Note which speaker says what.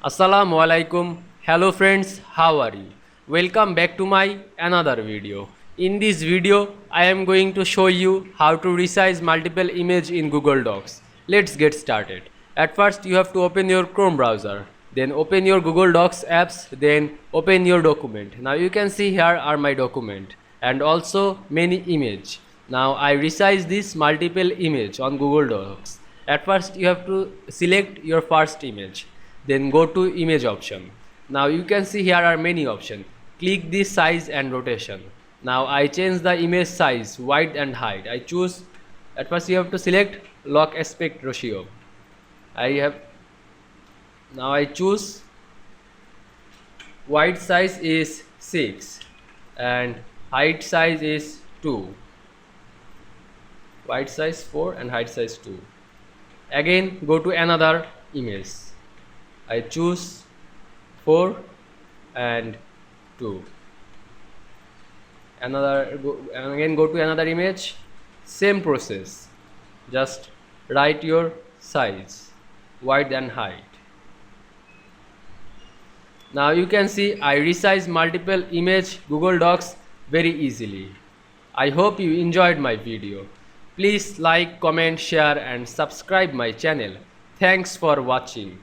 Speaker 1: Assalamu Walaikum. Hello friends, how are you? Welcome back to my another video. In this video, I am going to show you how to resize multiple image in Google Docs. Let's get started. At first, you have to open your Chrome browser. Then open your Google Docs apps. Then open your document. Now you can see here are my document and also many image. Now I resize this multiple image on Google Docs. At first, you have to select your first image. Then go to image option. Now you can see here are many options. Click this size and rotation. Now I change the image size, width and height. I choose, at first you have to select lock aspect ratio. Now I choose width size is 6 and height size is 2. Width size 4 and height size 2. Again go to another image. I choose 4 and 2. Again go to another image. Same process. Just write your size, width and height. Now you can see I resize multiple image Google Docs very easily. I hope you enjoyed my video. Please like, comment, share and subscribe my channel. Thanks for watching.